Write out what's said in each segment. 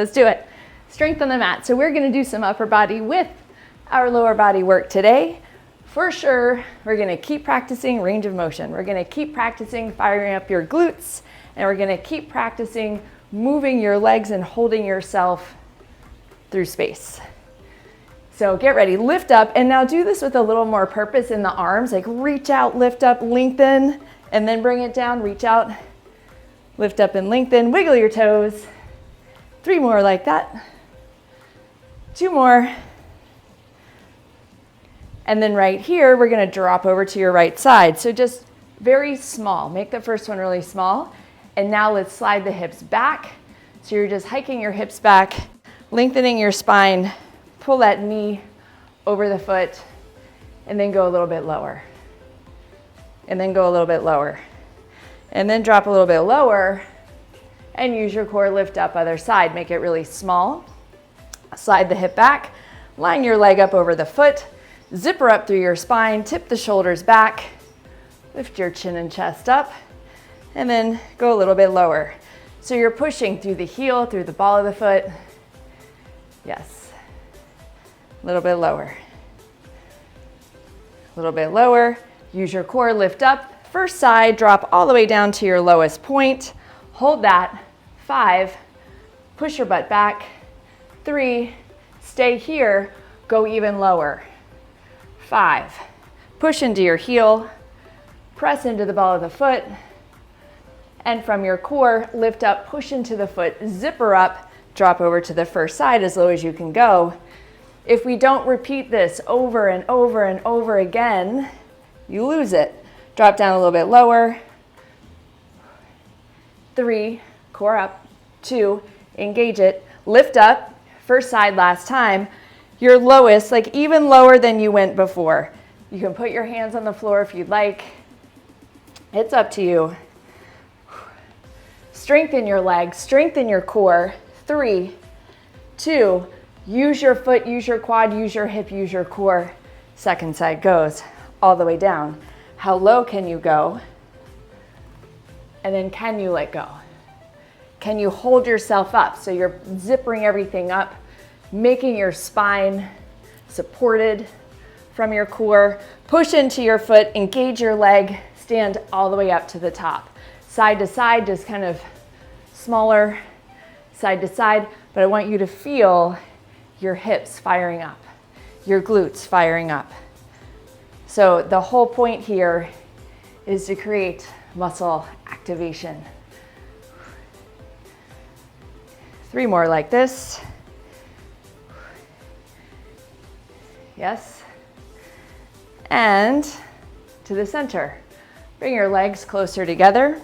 let's do it. Strength on the mat. So we're gonna do some upper body with our lower body work today. For sure, we're gonna keep practicing range of motion. We're gonna keep practicing firing up your glutes, and we're gonna keep practicing moving your legs and holding yourself through space. So get ready, lift up, and now do this with a little more purpose in the arms, like reach out, lift up, lengthen, and then bring it down, reach out, lift up and lengthen, wiggle your toes. 3 more like that. 2 more. And then right here, we're gonna drop over to your right side. So just very small, make the first one really small. And now let's slide the hips back. So you're just hiking your hips back, lengthening your spine, pull that knee over the foot, and then go a little bit lower. And then go a little bit lower. And then drop a little bit lower, and use your core, lift up other side. Make it really small. Slide the hip back, line your leg up over the foot, zipper up through your spine, tip the shoulders back, lift your chin and chest up, and then go a little bit lower. So you're pushing through the heel, through the ball of the foot. Yes. A little bit lower. A little bit lower. Use your core, lift up. First side, drop all the way down to your lowest point. Hold that. 5. Push your butt back. 3. Stay here. Go even lower. 5. Push into your heel. Press into the ball of the foot. And from your core, lift up, push into the foot, zipper up, drop over to the first side as low as you can go. If we don't repeat this over and over and over again, you lose it. Drop down a little bit lower. 3, core up. 2, engage it. Lift up, first side last time. Your lowest, like even lower than you went before. You can put your hands on the floor if you'd like. It's up to you. Strengthen your legs, strengthen your core. 3, 2, use your foot, use your quad, use your hip, use your core. Second side goes all the way down. How low can you go? And then can you let go? Can you hold yourself up? So you're zippering everything up, making your spine supported from your core. Push into your foot, engage your leg, stand all the way up to the top. Side to side, just kind of smaller, side to side, but I want you to feel your hips firing up, your glutes firing up. So the whole point here is to create muscle activation. 3 more like this. Yes. And to the center. Bring your legs closer together.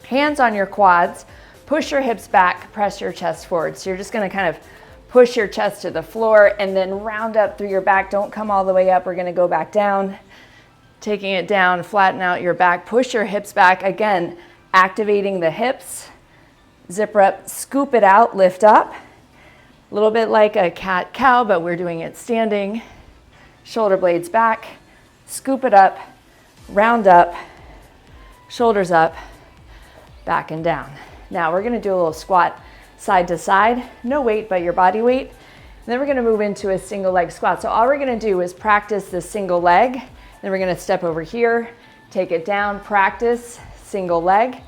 Hands on your quads. Push your hips back, press your chest forward. So you're just gonna kind of push your chest to the floor and then round up through your back. Don't come all the way up. We're gonna go back down. Taking it down, flatten out your back. Push your hips back. Again, activating the hips. Zipper up, scoop it out, lift up. A little bit like a cat-cow, but we're doing it standing. Shoulder blades back. Scoop it up, round up, shoulders up, back and down. Now we're gonna do a little squat side to side, no weight but your body weight. And then we're gonna move into a single leg squat. So all we're gonna do is practice the single leg. Then we're gonna step over here, take it down, practice single leg.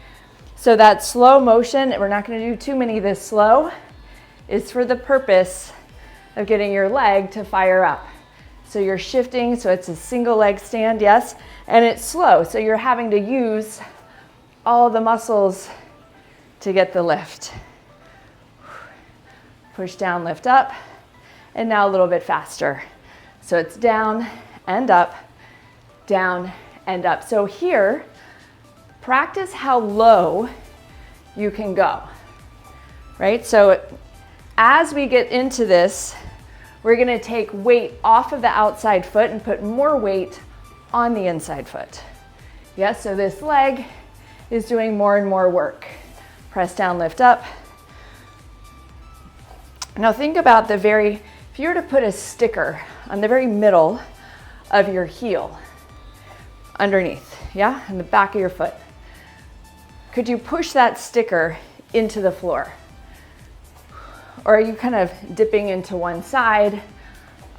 So that slow motion, we're not gonna do too many this slow, is for the purpose of getting your leg to fire up. So you're shifting, so it's a single leg stand, yes, and it's slow. So you're having to use all the muscles to get the lift. Push down, lift up, and now a little bit faster. So it's down and up, down and up. So here, practice how low you can go, right? So as we get into this, we're gonna take weight off of the outside foot and put more weight on the inside foot. Yes, so this leg is doing more and more work. Press down, lift up. Now think about if you were to put a sticker on the very middle of your heel, underneath, yeah, in the back of your foot, could you push that sticker into the floor? Or are you kind of dipping into one side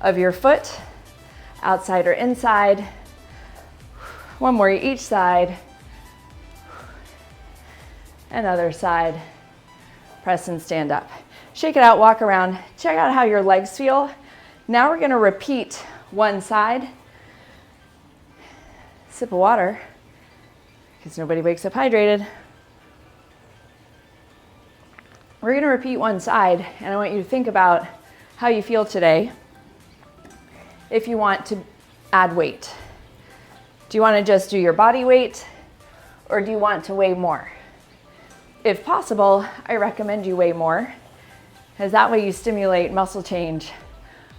of your foot, outside or inside? One more each side. And other side. Press and stand up. Shake it out, walk around. Check out how your legs feel. Now we're gonna repeat one side. Sip of water, because nobody wakes up hydrated. We're gonna repeat one side, and I want you to think about how you feel today. If you want to add weight. Do you wanna just do your body weight, or do you want to weigh more? If possible, I recommend you weigh more, because that way you stimulate muscle change,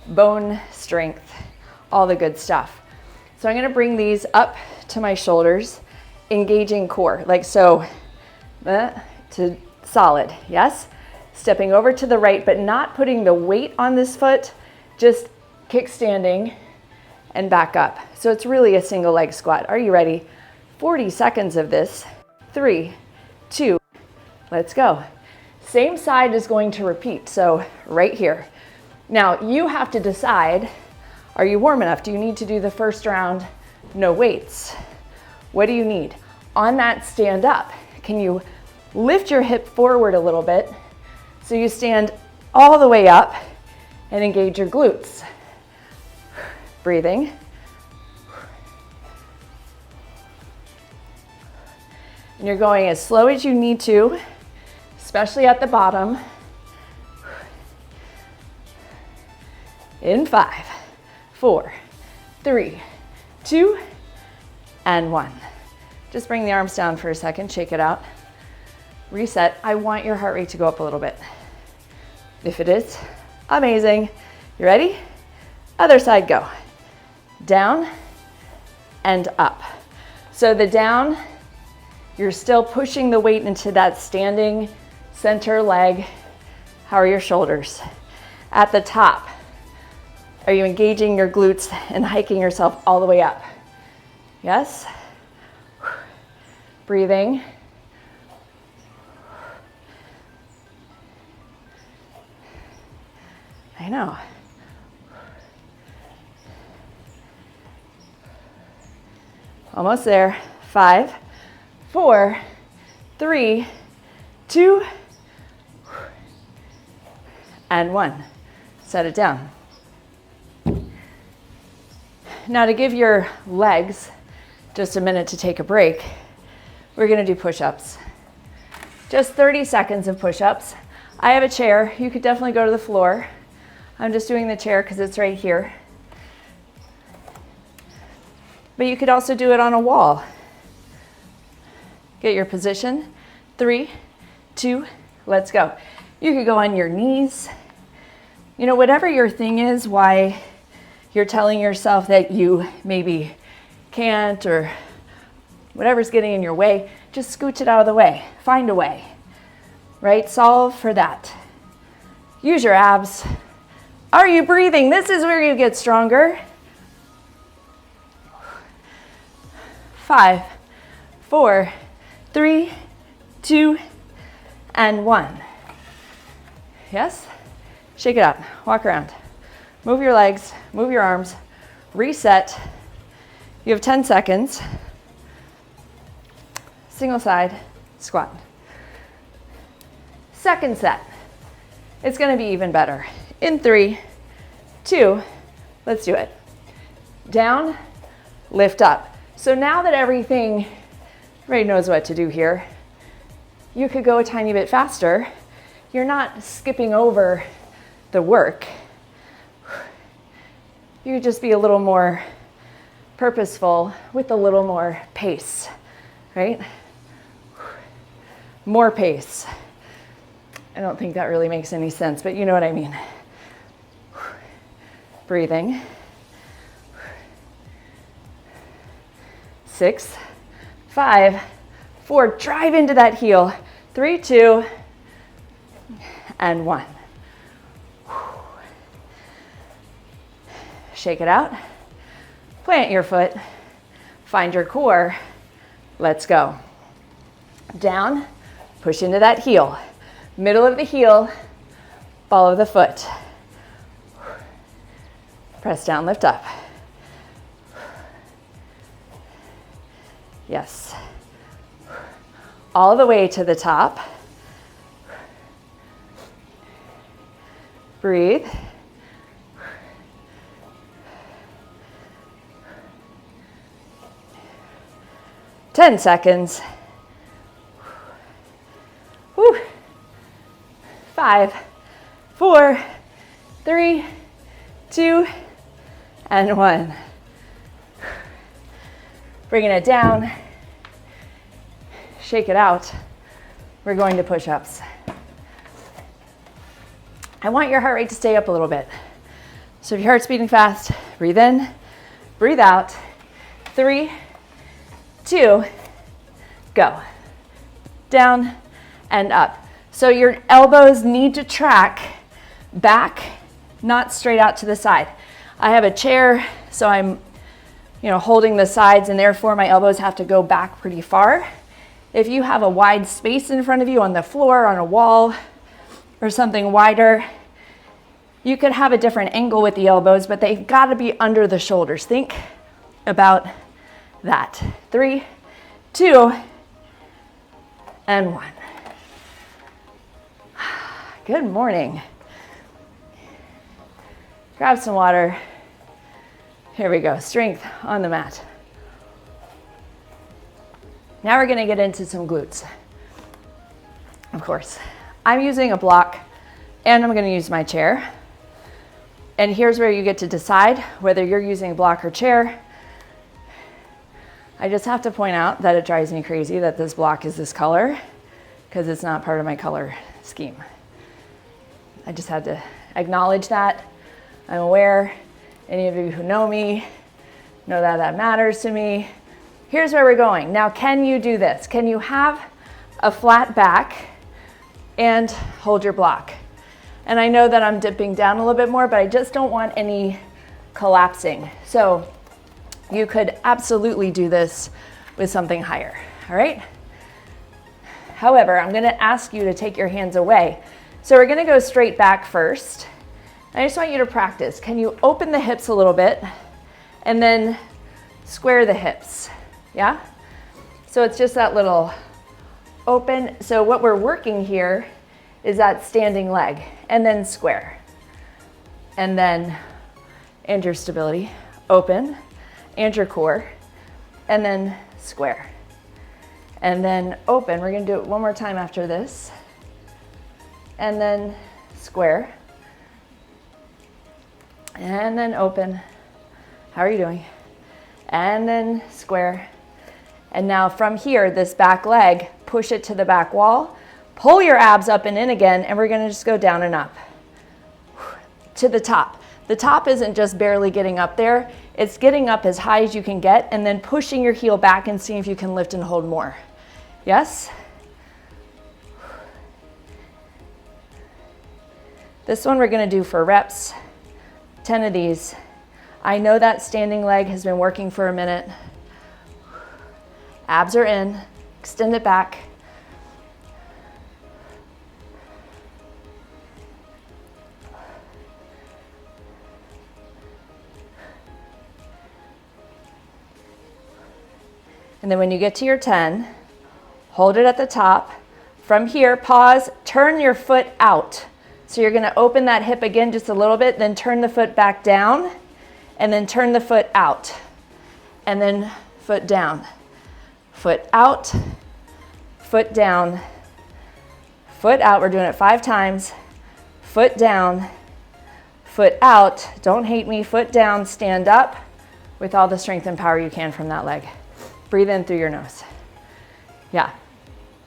bone strength, all the good stuff. So I'm gonna bring these up to my shoulders, engaging core, like so, to solid, yes? Stepping over to the right, but not putting the weight on this foot, just kickstanding and back up. So it's really a single leg squat. Are you ready? 40 seconds of this. 3, 2, let's go. Same side is going to repeat, so right here. Now you have to decide, are you warm enough? Do you need to do the first round, no weights? What do you need? On that stand up, can you lift your hip forward a little bit so you stand all the way up and engage your glutes? Breathing. And you're going as slow as you need to, especially at the bottom. In 5, 4, 3, 2, and 1. Just bring the arms down for a second, shake it out. Reset. I want your heart rate to go up a little bit. If it is, amazing. You ready? Other side, go. Down and up. So the down, you're still pushing the weight into that standing center leg. How are your shoulders? At the top, are you engaging your glutes and hiking yourself all the way up? Yes? Breathing. I know. Almost there. 5, 4, 3, 2, and 1. Set it down. Now to give your legs just a minute to take a break, we're gonna do push-ups. Just 30 seconds of push-ups. I have a chair. You could definitely go to the floor. I'm just doing the chair because it's right here. But you could also do it on a wall. Get your position. 3, 2, let's go. You could go on your knees. You know, whatever your thing is, why you're telling yourself that you maybe can't or whatever's getting in your way, just scooch it out of the way. Find a way, right? Solve for that. Use your abs. Are you breathing? This is where you get stronger. 5, 4, 3, 2, and 1. Yes? Shake it out. Walk around. Move your legs, move your arms, reset. You have 10 seconds. Single side squat. Second set. It's going to be even better. In 3, 2, let's do it. Down, lift up. So now that everybody knows what to do here, you could go a tiny bit faster. You're not skipping over the work. You could just be a little more purposeful with a little more pace, right? More pace. I don't think that really makes any sense, but you know what I mean. Breathing. 6, 5, 4, drive into that heel. 3, 2, and 1. Shake it out. Plant your foot. Find your core. Let's go. Down, push into that heel. Middle of the heel, Follow the foot. Press down, lift up. Yes. All the way to the top. Breathe. Ten seconds. Whew. 5, 4, 3, 2, and 1. Bringing it down. Shake it out. We're going to push-ups. I want your heart rate to stay up a little bit. So if your heart's beating fast, breathe in, breathe out. 3, 2, go. Down and up. So your elbows need to track back, not straight out to the side. I have a chair, so I'm holding the sides, and therefore my elbows have to go back pretty far. If you have a wide space in front of you on the floor, on a wall, or something wider, you could have a different angle with the elbows, but they've got to be under the shoulders. Think about that. 3, 2, and 1. Good morning. Grab some water. Here we go, strength on the mat. Now we're gonna get into some glutes. Of course, I'm using a block and I'm gonna use my chair. And here's where you get to decide whether you're using a block or chair. I just have to point out that it drives me crazy that this block is this color, because it's not part of my color scheme. I just had to acknowledge that. I'm aware. Any of you who know me know that that matters to me. Here's where we're going. Now, can you do this? Can you have a flat back and hold your block? And I know that I'm dipping down a little bit more, but I just don't want any collapsing. So you could absolutely do this with something higher, all right? However, I'm gonna ask you to take your hands away. So we're gonna go straight back first. I just want you to practice. Can you open the hips a little bit and then square the hips, yeah? So it's just that little open. So what we're working here is that standing leg, and then square. And then, and your stability, open, and your core, and then square. And then open, we're gonna do it one more time after this. And then square. And then open. How are you doing? And then square. And now from here, this back leg, push it to the back wall, pull your abs up and in again, and we're gonna just go down and up to the top. The top isn't just barely getting up there, it's getting up as high as you can get and then pushing your heel back and seeing if you can lift and hold more. Yes? This one we're gonna do for reps, 10 of these. I know that standing leg has been working for a minute. Abs are in, extend it back. And then when you get to your 10, hold it at the top. From here, pause, turn your foot out. So you're gonna open that hip again just a little bit, then turn the foot back down, and then turn the foot out, and then foot down. Foot out, foot down, foot out. We're doing it 5 times. Foot down, foot out. Don't hate me, foot down, stand up with all the strength and power you can from that leg. Breathe in through your nose. Yeah.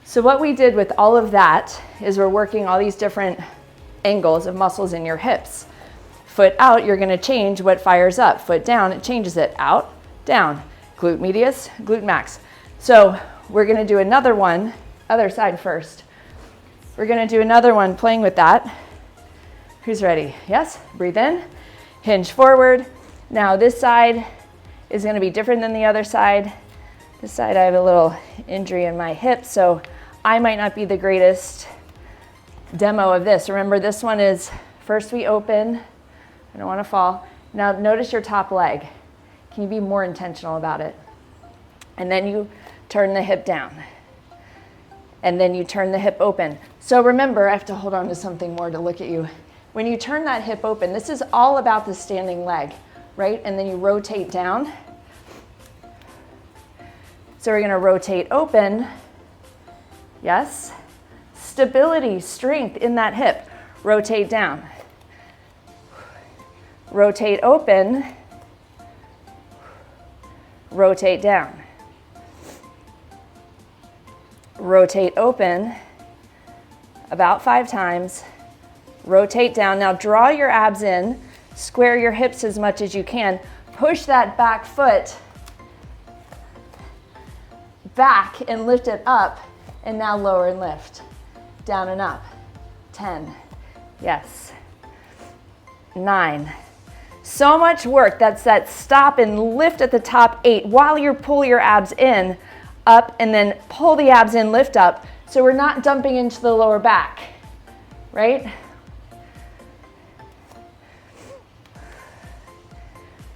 So what we did with all of that is we're working all these different angles of muscles in your hips. Foot out, you're gonna change what fires up. Foot down, it changes it. Out, down. Glute medius, glute max. So we're gonna do another one, other side first. We're gonna do another one playing with that. Who's ready? Yes? Breathe in, hinge forward. Now this side is gonna be different than the other side. This side I have a little injury in my hip, so I might not be the greatest demo of this. Remember, this one is first we open. I don't want to fall. Now notice your top leg. Can you be more intentional about it? And then you turn the hip down. And then you turn the hip open. So remember, I have to hold on to something more to look at you. When you turn that hip open, this is all about the standing leg, right? And then you rotate down. So we're gonna rotate open. Yes. Stability, strength in that hip. Rotate down. Rotate open. Rotate down. Rotate open about 5 times. Rotate down. Now draw your abs in, square your hips as much as you can. Push that back foot back and lift it up, and now lower and lift. Down and up. 10. Yes. 9. So much work. That's that stop and lift at the top. 8. While you pull your abs in, up, and then pull the abs in, lift up. So we're not dumping into the lower back, right?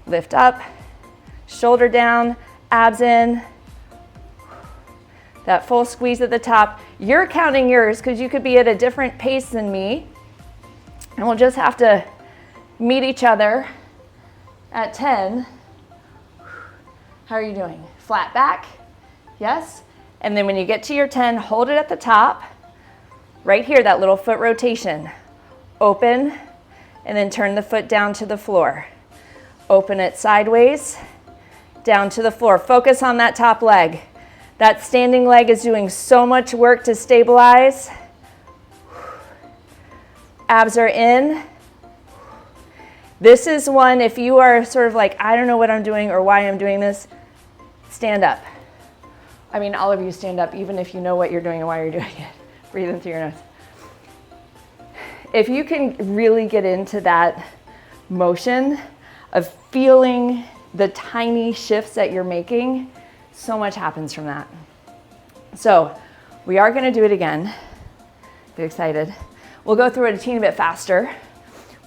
Lift up, shoulder down, abs in. That full squeeze at the top. You're counting yours because you could be at a different pace than me. And we'll just have to meet each other at 10. How are you doing? Flat back, yes? And then when you get to your 10, hold it at the top. Right here, that little foot rotation. Open, and then turn the foot down to the floor. Open it sideways, down to the floor. Focus on that top leg. That standing leg is doing so much work to stabilize. Abs are in. This is one, if you are sort of like, I don't know what I'm doing or why I'm doing this, stand up. I mean, all of you stand up, even if you know what you're doing and why you're doing it. Breathe in through your nose. If you can really get into that motion of feeling the tiny shifts that you're making, so much happens from that. So we are going to do it again. Get excited. We'll go through it a teeny bit faster.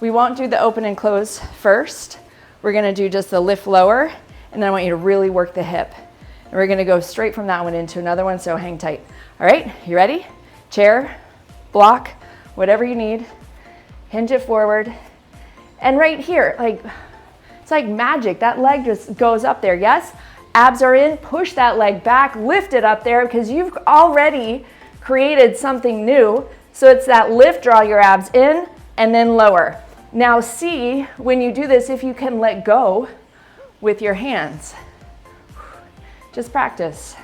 We won't do the open and close first. We're going to do just the lift lower, and then I want you to really work the hip. And we're going to go straight from that one into another one, so hang tight. All right, you ready? Chair, block, whatever you need. Hinge it forward. And right here, like, it's like magic. That leg just goes up there, yes? Abs are in, push that leg back, lift it up there because you've already created something new. So it's that lift, draw your abs in, and then lower. Now see, when you do this, if you can let go with your hands. Just practice.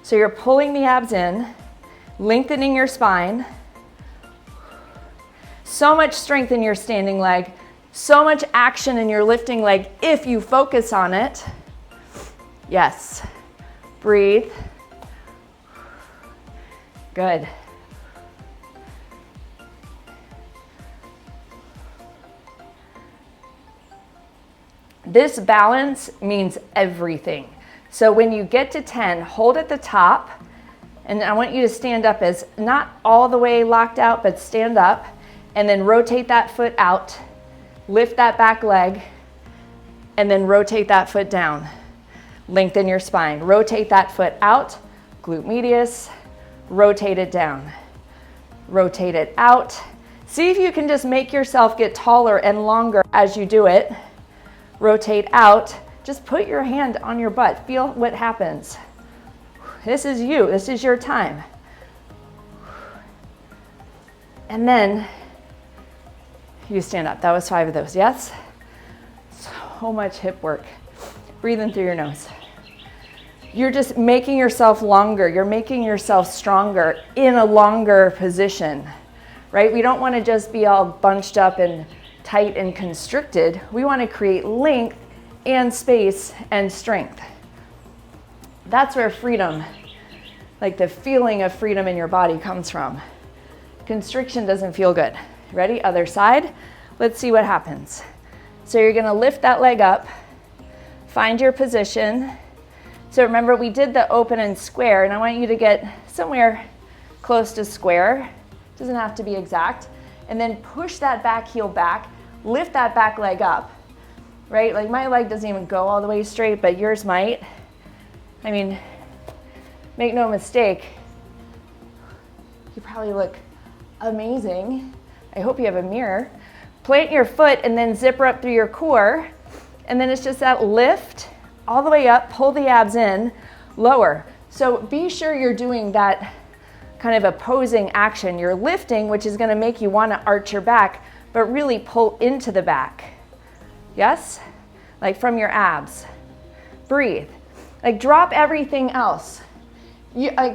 So you're pulling the abs in, lengthening your spine. So much strength in your standing leg. So much action in your lifting leg if you focus on it. Yes. Breathe. Good. This balance means everything. So when you get to 10, hold at the top, and I want you to stand up as not all the way locked out, but stand up, and then rotate that foot out. Lift that back leg, and then rotate that foot down. Lengthen your spine. Rotate that foot out, glute medius, rotate it down. Rotate it out. See if you can just make yourself get taller and longer as you do it. Rotate out. Just put your hand on your butt. Feel what happens. This is you. This is your time. And then you stand up. That was 5 of those, yes? So much hip work. Breathe in through your nose. You're just making yourself longer. You're making yourself stronger in a longer position, right? We don't want to just be all bunched up and tight and constricted. We want to create length and space and strength. That's where freedom, like the feeling of freedom in your body, comes from. Constriction doesn't feel good. Ready? Other side. Let's see what happens. So you're going to lift that leg up, find your position. So remember, we did the open and square, and I want you to get somewhere close to square. Doesn't have to be exact. And then push that back heel back, lift that back leg up, right? Like my leg doesn't even go all the way straight, but yours might. I mean, make no mistake, you probably look amazing. I hope you have a mirror. Plant your foot and then zipper up through your core. And then it's just that lift all the way up, pull the abs in, lower. So be sure you're doing that kind of opposing action. You're lifting, which is gonna make you wanna arch your back, but really pull into the back. Yes? Like from your abs. Breathe. Like drop everything else.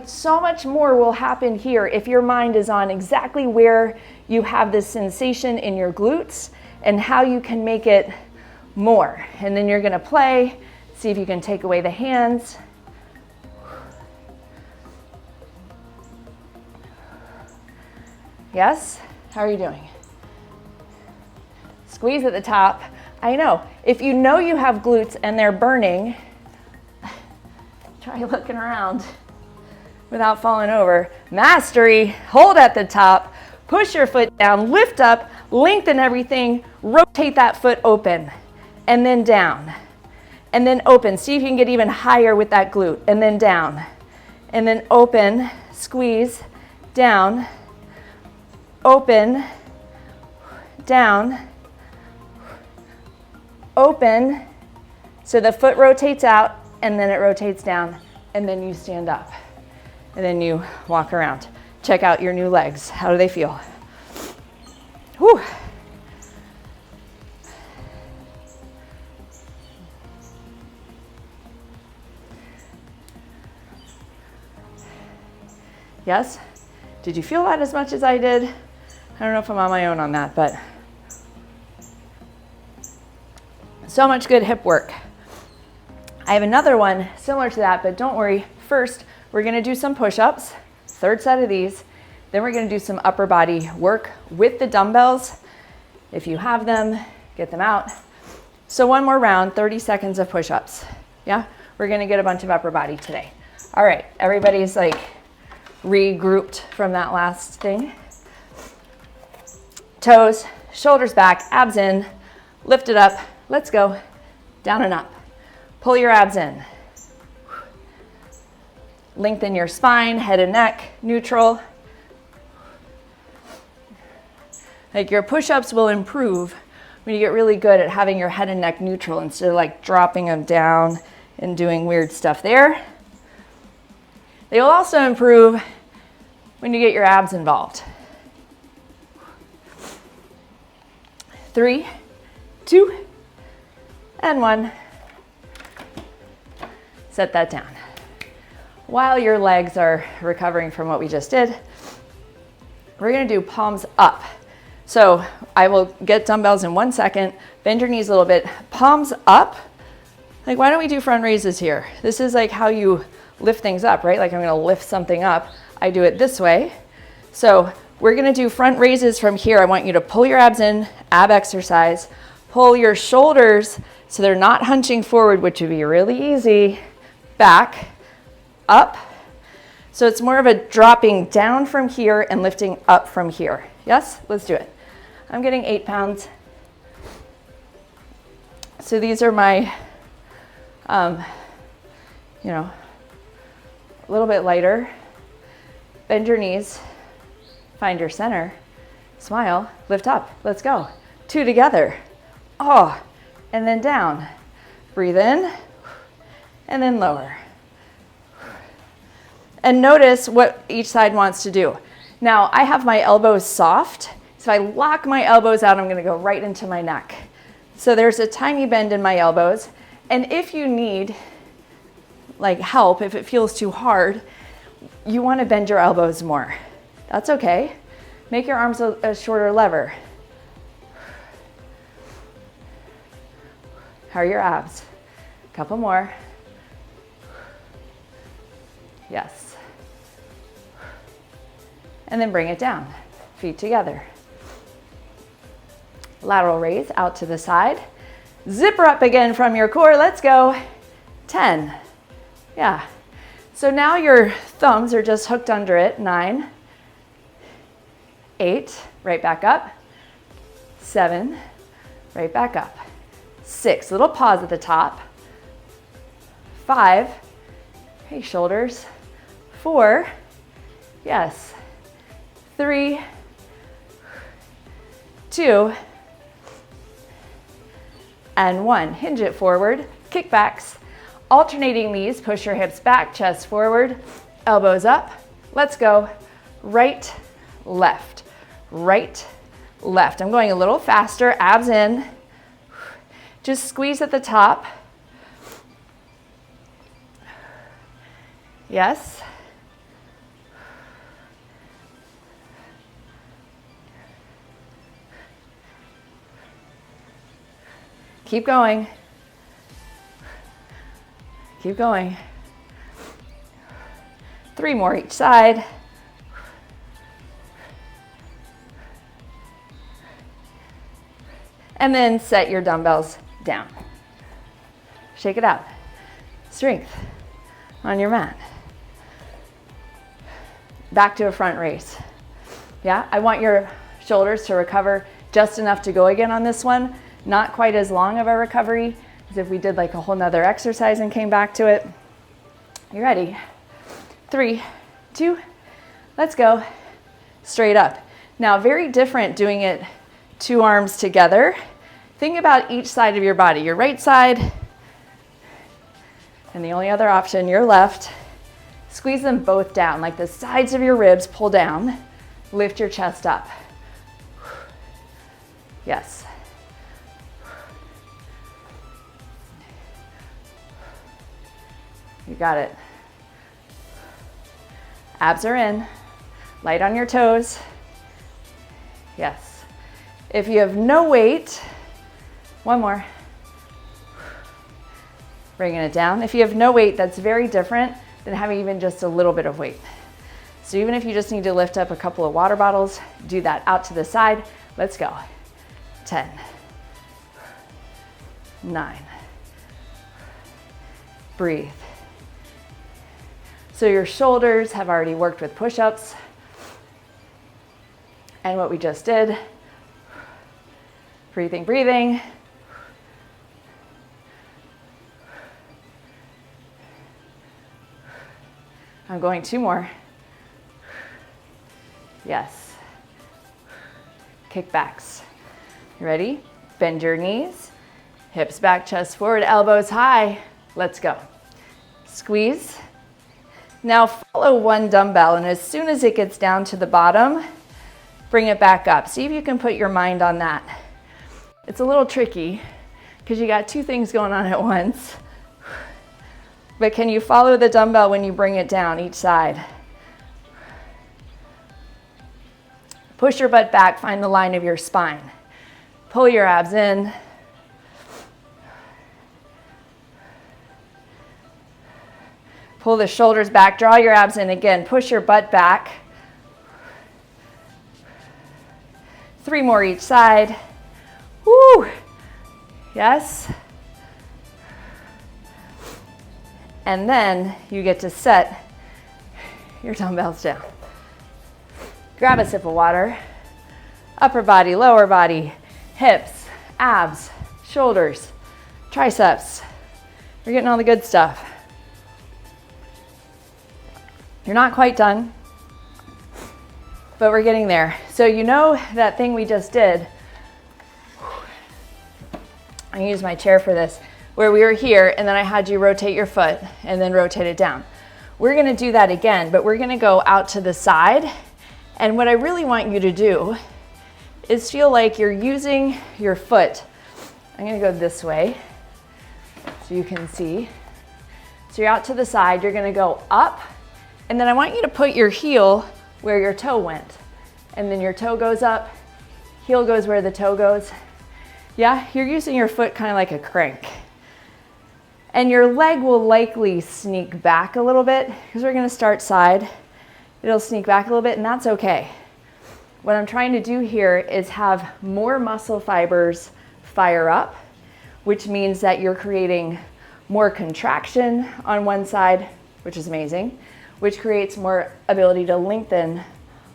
So much more will happen here if your mind is on exactly where you have this sensation in your glutes and how you can make it more. And then you're gonna play, see if you can take away the hands. Yes? How are you doing? Squeeze at the top. I know, if you know you have glutes and they're burning, try looking around without falling over. Mastery, hold at the top, push your foot down, lift up, lengthen everything, rotate that foot open, and then down, and then open. See if you can get even higher with that glute, and then down, and then open, squeeze, down, open, down, open, so the foot rotates out, and then it rotates down, and then you stand up. And then you walk around. Check out your new legs. How do they feel? Whew. Yes? Did you feel that as much as I did? I don't know if I'm on my own on that, but so much good hip work. I have another one similar to that, but don't worry. First, we're gonna do some push-ups, third set of these. Then we're gonna do some upper body work with the dumbbells. If you have them, get them out. So one more round, 30 seconds of push-ups. Yeah, we're gonna get a bunch of upper body today. All right, everybody's like regrouped from that last thing. Toes, shoulders back, abs in, lift it up. Let's go, down and up. Pull your abs in. Lengthen your spine, head and neck, neutral. Like your push-ups will improve when you get really good at having your head and neck neutral instead of like dropping them down and doing weird stuff there. They will also improve when you get your abs involved. 3, 2, and 1. Set that down. While your legs are recovering from what we just did, we're gonna do palms up. So I will get dumbbells in 1 second, bend your knees a little bit, palms up. Like why don't we do front raises here? This is like how you lift things up, right? Like I'm gonna lift something up. I do it this way. So we're gonna do front raises from here. I want you to pull your abs in, ab exercise, pull your shoulders so they're not hunching forward, which would be really easy, back, up. So it's more of a dropping down from here and lifting up from here. Yes, let's do it. I'm getting 8 pounds. So these are my, you know, a little bit lighter. Bend your knees, find your center, smile, lift up, let's go. 2 together. Oh, and then down. Breathe in, and then lower. And notice what each side wants to do. Now, I have my elbows soft, so I lock my elbows out, I'm gonna go right into my neck. So there's a tiny bend in my elbows, and if you need like help, if it feels too hard, you wanna bend your elbows more. That's okay. Make your arms a shorter lever. How are your abs? A couple more. Yes. And then bring it down, feet together. Lateral raise out to the side. Zipper up again from your core, let's go. 10, yeah. So now your thumbs are just hooked under it, 9, 8, right back up. 7, right back up. 6, little pause at the top. 5, hey, shoulders. 4, yes. 3, 2, and 1. Hinge it forward, kickbacks. Alternating these, push your hips back, chest forward, elbows up. Let's go. Right, left, right, left. I'm going a little faster, abs in. Just squeeze at the top. Yes. Keep going. Keep going. 3 more each side. And then set your dumbbells down. Shake it out. Strength on your mat. Back to a front raise. Yeah, I want your shoulders to recover just enough to go again on this one. Not quite as long of a recovery as if we did like a whole nother exercise and came back to it. You ready? 3, 2, let's go. Straight up. Now, very different doing it 2 arms together. Think about each side of your body. Your right side, and the only other option, your left. Squeeze them both down, like the sides of your ribs pull down. Lift your chest up. Yes. You got it. Abs are in. Light on your toes. Yes. If you have no weight, 1 more. Bringing it down. If you have no weight, that's very different than having even just a little bit of weight. So even if you just need to lift up a couple of water bottles, do that out to the side. Let's go. 10, 9, breathe. So your shoulders have already worked with push-ups and what we just did. Breathing, breathing. I'm going 2 more. Yes. Kickbacks. You ready? Bend your knees, hips back, chest forward, elbows high. Let's go. Squeeze. Now follow 1 dumbbell, and as soon as it gets down to the bottom, bring it back up. See if you can put your mind on that. It's a little tricky because you got 2 things going on at once. But can you follow the dumbbell when you bring it down each side? Push your butt back, find the line of your spine. Pull your abs in. Pull the shoulders back, draw your abs in again. Push your butt back. 3 more each side. Woo! Yes. And then you get to set your dumbbells down. Grab a sip of water. Upper body, lower body, hips, abs, shoulders, triceps. You're getting all the good stuff. You're not quite done, but we're getting there. So you know that thing we just did. I use my chair for this, where we were here and then I had you rotate your foot and then rotate it down. We're gonna do that again, but we're gonna go out to the side. And what I really want you to do is feel like you're using your foot. I'm gonna go this way so you can see. So you're out to the side, you're gonna go up, and then I want you to put your heel where your toe went. And then your toe goes up, heel goes where the toe goes. Yeah, you're using your foot kind of like a crank. And your leg will likely sneak back a little bit because we're gonna start side. It'll sneak back a little bit, and that's okay. What I'm trying to do here is have more muscle fibers fire up, which means that you're creating more contraction on one side, which is amazing, which creates more ability to lengthen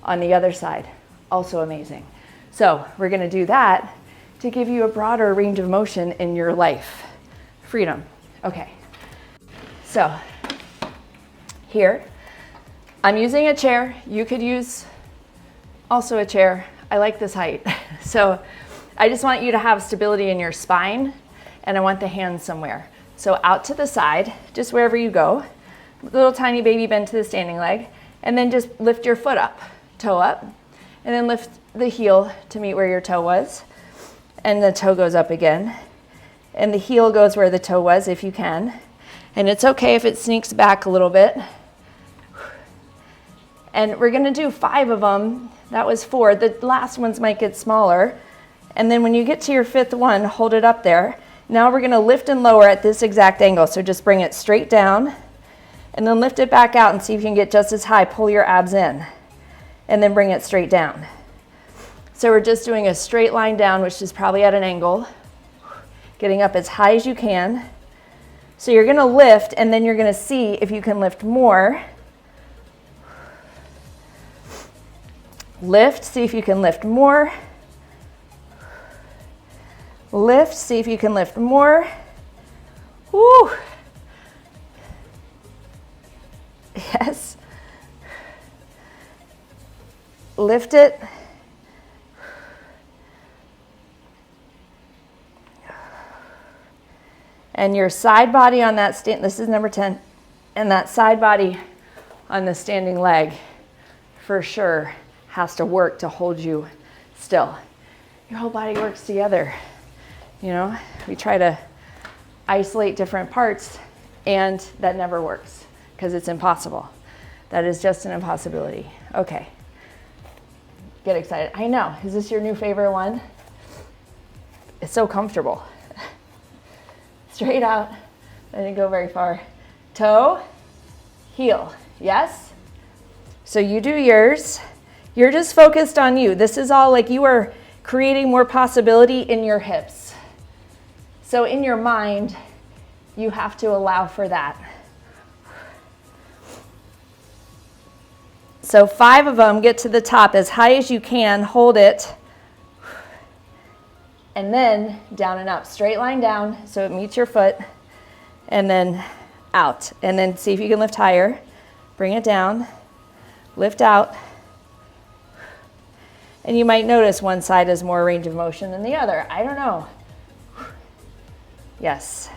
on the other side. Also amazing. So we're gonna do that to give you a broader range of motion in your life. Freedom. Okay. So here, I'm using a chair. You could use also a chair. I like this height. So I just want you to have stability in your spine, and I want the hands somewhere. So out to the side, just wherever you go, little tiny baby bend to the standing leg, and then just lift your foot up, toe up, and then lift the heel to meet where your toe was, and the toe goes up again, and the heel goes where the toe was if you can, and it's okay if it sneaks back a little bit. And we're gonna do 5 of them. That was 4. The last ones might get smaller. And then when you get to your 5th one, hold it up there. Now we're gonna lift and lower at this exact angle. So just bring it straight down and then lift it back out and see if you can get just as high. Pull your abs in and then bring it straight down. So we're just doing a straight line down, which is probably at an angle, getting up as high as you can. So you're gonna lift and then you're gonna see if you can lift more. Lift, see if you can lift more. Lift, see if you can lift more. Woo! Yes. Lift it. And your side body on that stand, this is number 10, and that side body on the standing leg for sure has to work to hold you still. Your whole body works together. You know, we try to isolate different parts and that never works because it's impossible. That is just an impossibility. Okay, get excited. I know, is this your new favorite one? It's so comfortable. Straight out, I didn't go very far. Toe, heel, yes? So you do yours. You're just focused on you. This is all like you are creating more possibility in your hips. So in your mind, you have to allow for that. So 5 of them, get to the top as high as you can, hold it, and then down and up, straight line down so it meets your foot, and then out. And then see if you can lift higher, bring it down, lift out. And you might notice one side has more range of motion than the other. I don't know. Yes.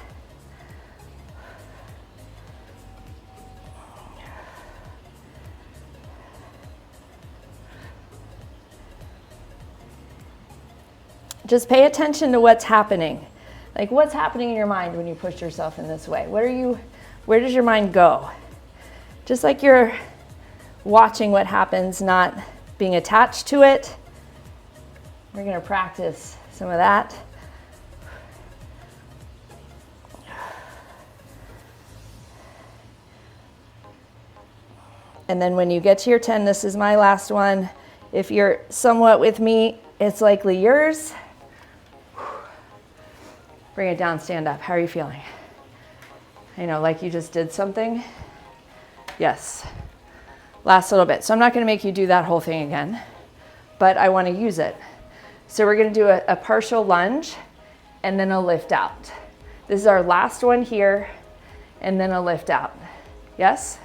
Just pay attention to what's happening. Like what's happening in your mind when you push yourself in this way? Where does your mind go? Just like you're watching what happens, not being attached to it. We're gonna practice some of that. And then when you get to your 10, this is my last one. If you're somewhat with me, it's likely yours. Bring it down, stand up. How are you feeling? I know, like you just did something. Yes. Last little bit. So I'm not going to make you do that whole thing again, but I want to use it. So we're going to do a partial lunge and then a lift out. This is our last one here and then a lift out. Yes?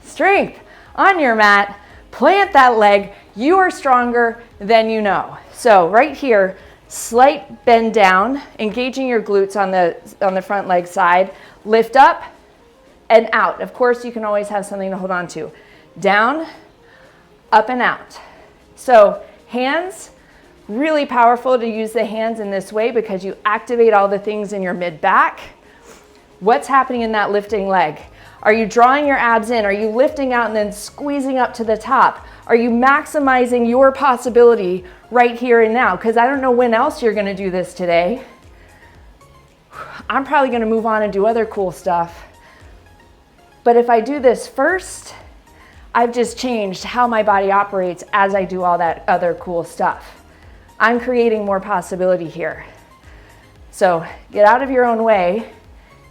Strength on your mat. Plant that leg. You are stronger than you know. So right here, slight bend down, engaging your glutes on the front leg side. Lift up and out. Of course, you can always have something to hold on to. Down, up and out. So hands, really powerful to use the hands in this way because you activate all the things in your mid-back. What's happening in that lifting leg? Are you drawing your abs in? Are you lifting out and then squeezing up to the top? Are you maximizing your possibility right here and now? Because I don't know when else you're going to do this today. I'm probably going to move on and do other cool stuff. But if I do this first, I've just changed how my body operates as I do all that other cool stuff. I'm creating more possibility here. So get out of your own way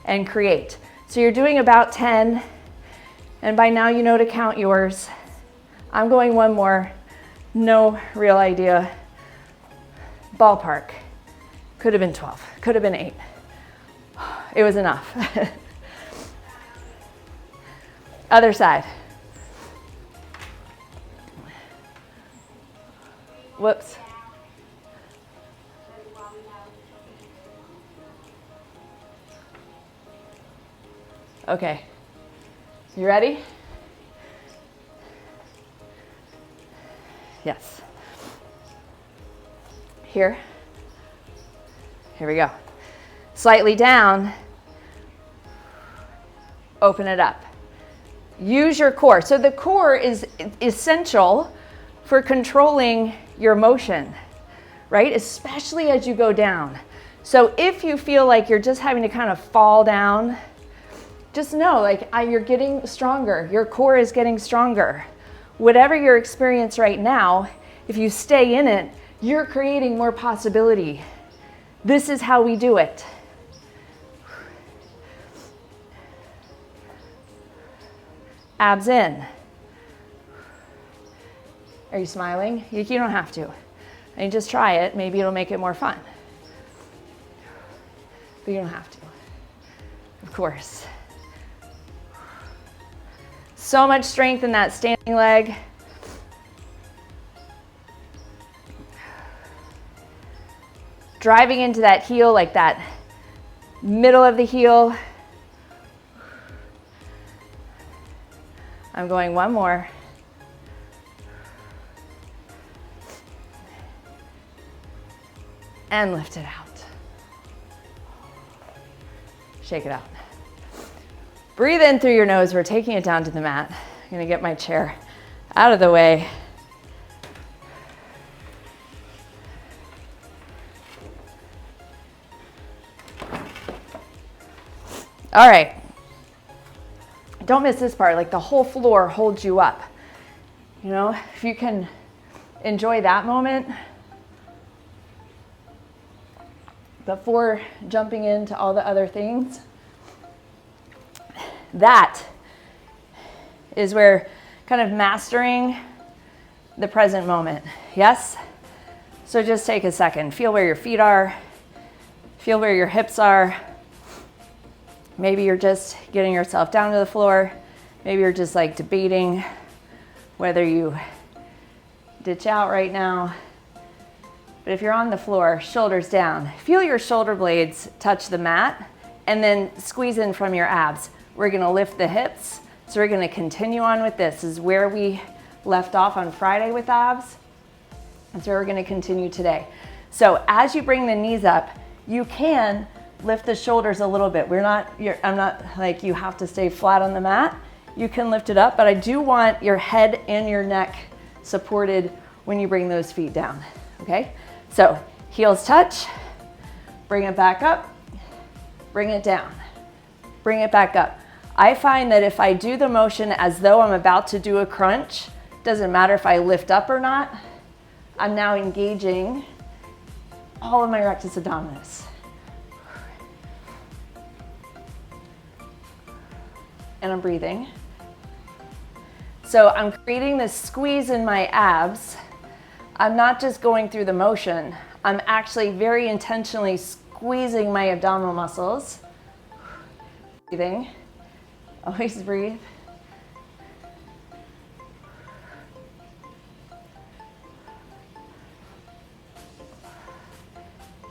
and create. So you're doing about 10, and by now you know to count yours. I'm going one more. No real idea. Ballpark. Could have been 12, could have been 8. It was enough. Other side. Whoops. Okay, you ready? Yes. Here we go. Slightly down, open it up. Use your core. So the core is essential for controlling your motion, right? Especially as you go down. So if you feel like you're just having to kind of fall down, just know like you're getting stronger. Your core is getting stronger. Whatever your experience right now, if you stay in it, you're creating more possibility. This is how we do it. Abs in. Are you smiling? You don't have to. I mean, just try it. Maybe it'll make it more fun. But you don't have to. Of course. So much strength in that standing leg. Driving into that heel, like that middle of the heel. I'm going one more. And lift it out. Shake it out. Breathe in through your nose. We're taking it down to the mat. I'm gonna get my chair out of the way. All right. Don't miss this part. Like the whole floor holds you up. You know, if you can enjoy that moment before jumping into all the other things. That is where kind of mastering the present moment. Yes? So just take a second. Feel where your feet are. Feel where your hips are. Maybe you're just getting yourself down to the floor. Maybe you're just like debating whether you ditch out right now. But if you're on the floor, shoulders down, feel your shoulder blades touch the mat and then squeeze in from your abs. We're gonna lift the hips. So we're gonna continue on with this. This is where we left off on Friday with abs. That's where we're gonna continue today. So as you bring the knees up, you can lift the shoulders a little bit. I'm not like you have to stay flat on the mat. You can lift it up, but I do want your head and your neck supported when you bring those feet down, okay? So heels touch, bring it back up, bring it down, bring it back up. I find that if I do the motion as though I'm about to do a crunch, doesn't matter if I lift up or not, I'm now engaging all of my rectus abdominis. And I'm breathing. So I'm creating this squeeze in my abs. I'm not just going through the motion. I'm actually very intentionally squeezing my abdominal muscles. Breathing. Always breathe.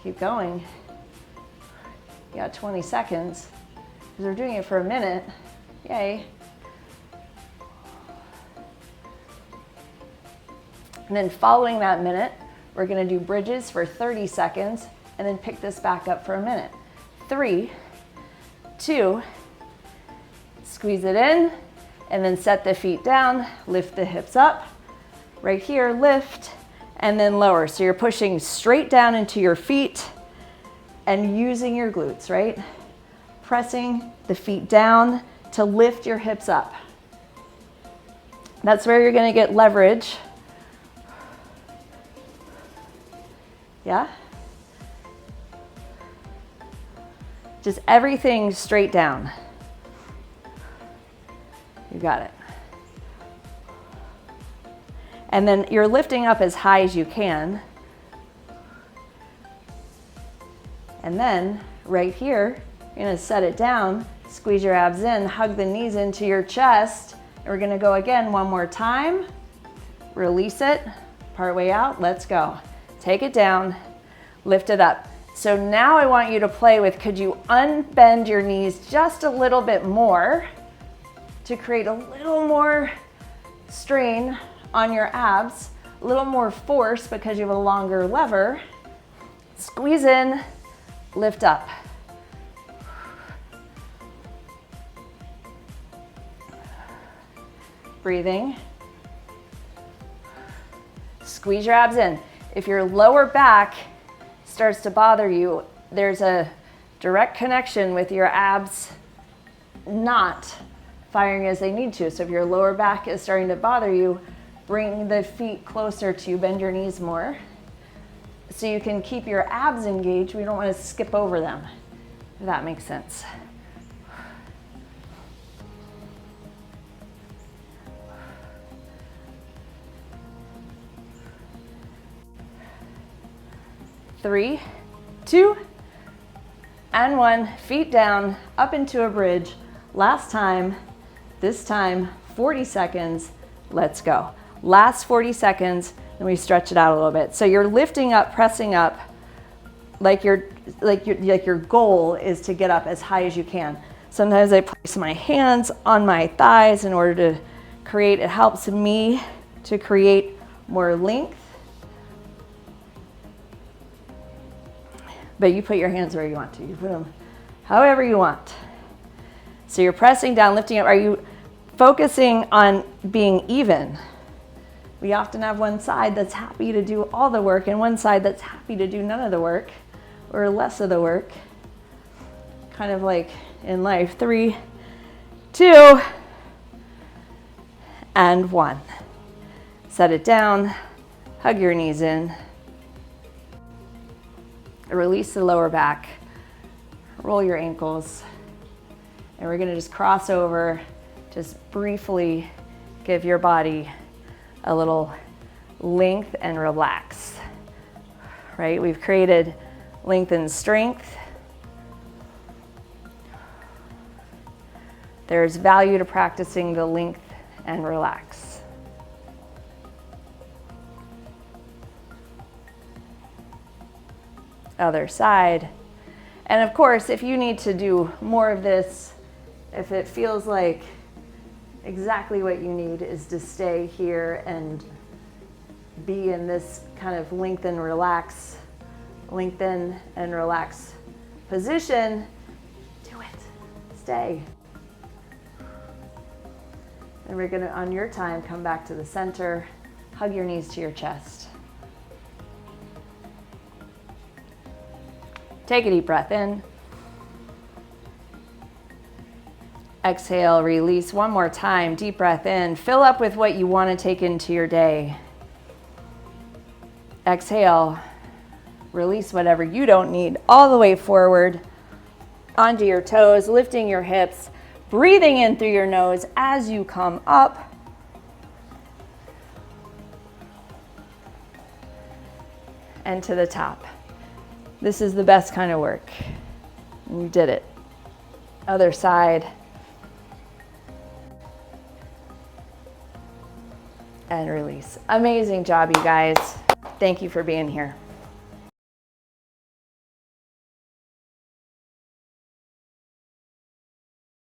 Keep going. You got 20 seconds. Because we're doing it for a minute. Yay. And then following that minute, we're gonna do bridges for 30 seconds and then pick this back up for a minute. 3, 2, squeeze it in, and then set the feet down, lift the hips up. Right here, lift, and then lower. So you're pushing straight down into your feet and using your glutes, right? Pressing the feet down to lift your hips up. That's where you're gonna get leverage. Yeah? Just everything straight down. You got it. And then you're lifting up as high as you can. And then right here, you're gonna set it down, squeeze your abs in, hug the knees into your chest. And we're gonna go again one more time. Release it, part way out, let's go. Take it down, lift it up. So now I want you to play with, could you unbend your knees just a little bit more to create a little more strain on your abs, a little more force because you have a longer lever. Squeeze in, lift up. Breathing. Squeeze your abs in. If your lower back starts to bother you, there's a direct connection with your abs not firing as they need to. So if your lower back is starting to bother you, bring the feet closer to you, bend your knees more so you can keep your abs engaged. We don't want to skip over them, if that makes sense. Three, two, and one. Feet down, up into a bridge. Last time, this time, 40 seconds. Let's go. Last 40 seconds, and we stretch it out a little bit. So you're lifting up, pressing up, like your goal is to get up as high as you can. Sometimes I place my hands on my thighs in order to create, it helps me to create more length. But you put your hands where you want to. You put them however you want. So you're pressing down, lifting up. Are you focusing on being even? We often have one side that's happy to do all the work and one side that's happy to do none of the work or less of the work. Kind of like in life. 3, 2, and 1. Set it down, hug your knees in. Release the lower back, roll your ankles, and we're gonna just cross over, just briefly give your body a little length and relax, right? We've created length and strength. There's value to practicing the length and relax. Other side. And of course, if you need to do more of this, if it feels like exactly what you need is to stay here and be in this kind of lengthen and relax position, do it. Stay. And we're gonna, on your time, come back to the center, hug your knees to your chest. Take a deep breath in. Exhale, release one more time. Deep breath in. Fill up with what you want to take into your day. Exhale, release whatever you don't need. All the way forward onto your toes, lifting your hips, breathing in through your nose as you come up. And to the top. This is the best kind of work. You did it. Other side. And release. Amazing job, you guys. Thank you for being here.